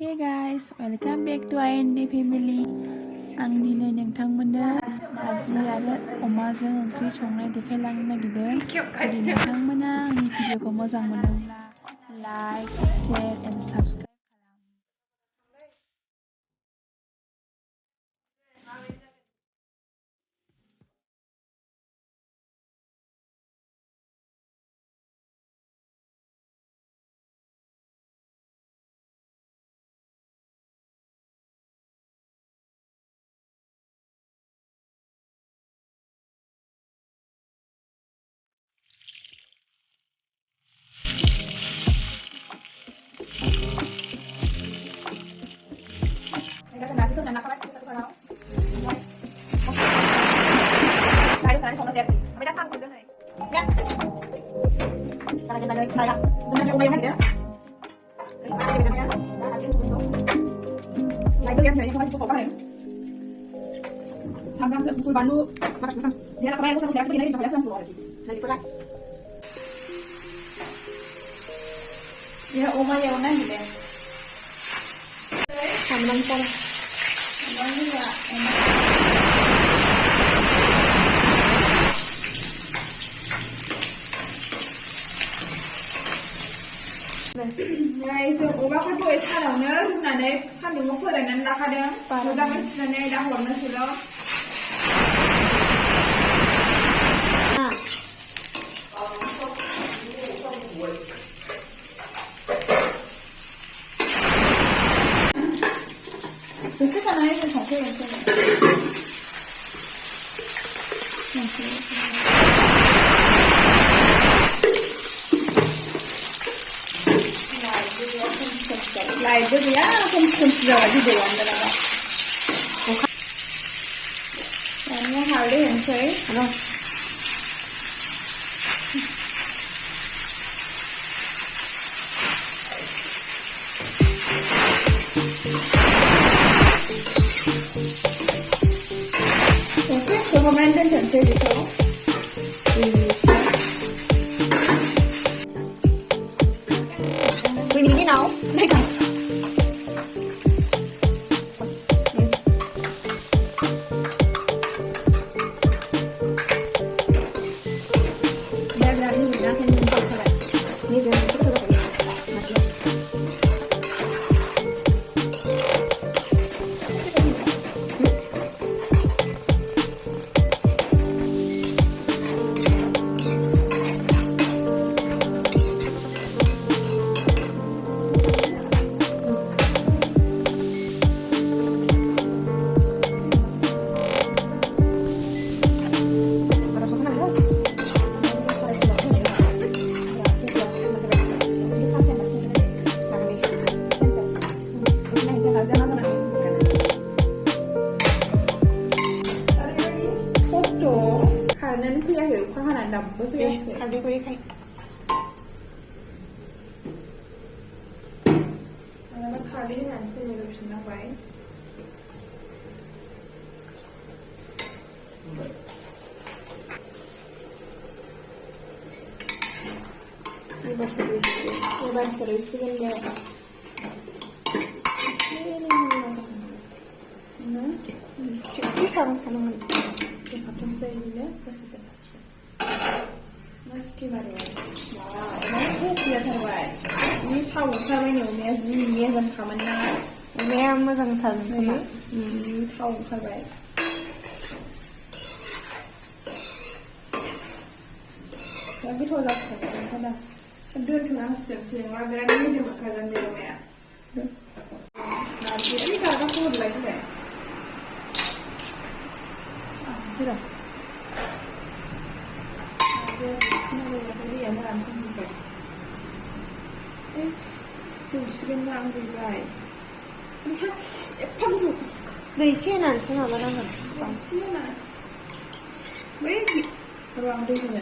Hey guys, welcome back to IND Family. आं दिनै नोंथांमोननो नारजि आरो अमाजों ओंख्रि संनाय देखायलांनो नागिरदों। जुदि नोंथांमोना आंनि भिडिअखौ मोजां मोनोब्ला like, share and subscribe Sampai pukul Bandu, makan. Dia nak kemarin saya segini di kalian semua lagi. Nanti pulang. Ya, oma ya ona gitu. Sambal pun. Sambal ya. Ya itu oma kan tuh sekarangnya, nane sekarang mau keluaran nak ada, udah kan nane dah warna sudah. 쓰잖아요. 좀 정리해서. 라이브야, 컴퓨터가 가지고 왔다가. 아니야, 할래, 연서해. 하나. Coba main dan saya gitu. Ini nào? Đây cả. Đây là đi ra thêm một cái này. Ini dia kita coba pakai. Đậm với cái ăn đi với cái nó khai đi hàng xe này được nó vậy 이발 서비스인데 치사로 가능한 같은 사이즈네 그래서 Masih mana? Wah, ini dia terbaik. Ini tahu siapa ini umnya ini yang kamera. Umnya macam mana? Ini tahu terbaik. Tapi tu lah sekarang kada. Kedua tu orang seperti orang berani dia makan dia umnya. Nah, jadi kalau aku buat lagi deh. Sudah. Ini yang mana pun juga. Mungkin orang berbalik. Lihat, panggu. Dari sini nanti sana mana kan? Dari sini nanti. Baik, ruang di sini.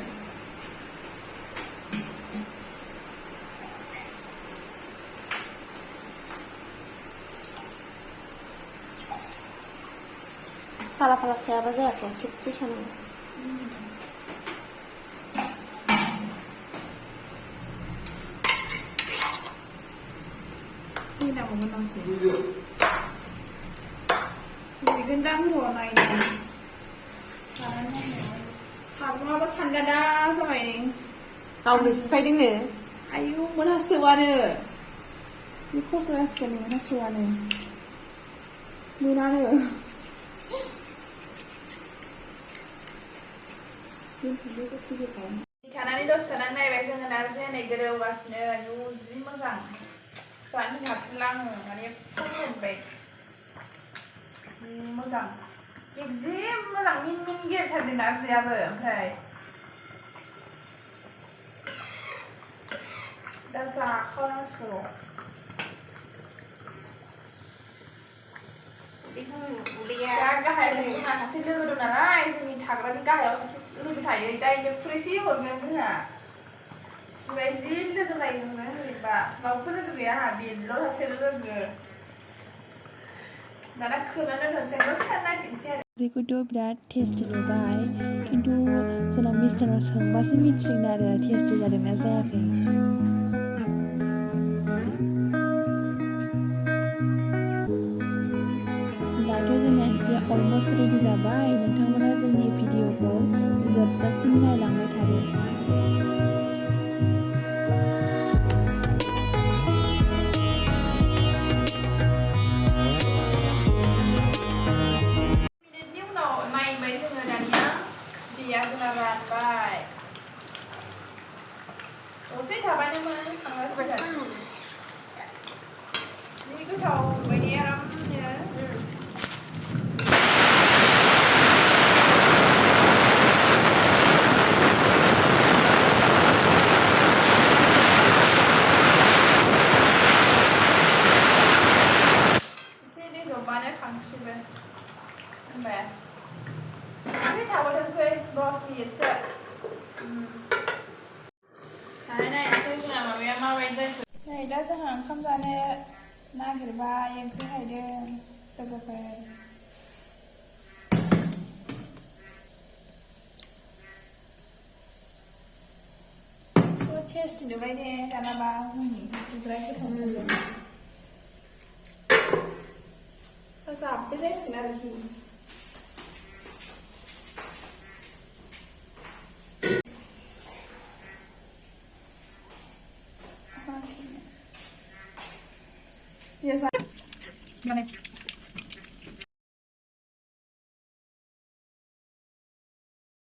Pala siapa saja tu? Cuci sana. Ini nama 나왔어요. 이건 땅으로 나이네. 사고하고 탄다다 서마이네. 가운데 스파이딩네. 아유 뭐나 쓰와네. 이 코스가 스파이딩 뭐나 쓰와네. 뭐나네. थानानै दसे थानानै नायबाय जोङो नारजिया नै गोदौगासिनो आयु जि मोजां जानो हाबलाङो माने फोमोनबाय जि मोजां जि मोजां मिन मिन गेलेथारदों नारजियाबो ओमफ्राय दा जाखानांसिगौ दा गाहायाव जोंहा सासे लोगो दं नालाय जोंनि थाग्रानि गाहायाव सासे लोगो थायो दायो खुरैसे हरगोन जोंहा सिबाय जि लोगो जायो जोंनो बोरैबा रावबो लोगो गैया आंहा बेल' सासेल' लोगो दाना खोनानो दोनसै दसे थाना नायफिनसै आरो ओंख्रिखौथ' बिराद टेस्टि नुबाय खिन्थु जोंना मिस्टारनाव सोंबासो मिथिसिगोन आरो टेस्टि जादोंना जायाखै दाथ' जोंना ओंख्रिया अलमस्ट रेडि जाबाय नोंथांमोना जोंनि भिडिअखौ जोबजासिम नायलांबाय थादो मिनिटनि उनाव नायबाय जोङो दानिया दैया जोंना रानबाय दसे थाबानो मोनो खांगासिनो जि गोथाव मोनबाय ने आरामनो जबानो खांसिगोन होनबाय एसे थाबोथोंसै 10 मिनिटसो नायनोसै जोंना माबाया माबायदि जाखो नै दा जोंहा ओंखाम जानो नागिरबाय ओंख्रि हायदों लोगोफोर स' टेस्ट नुबाय ने दानाबा जोंनि बिराद गोथाव मोनदों जाब्बो जासिगोन आरोखि Yes, I.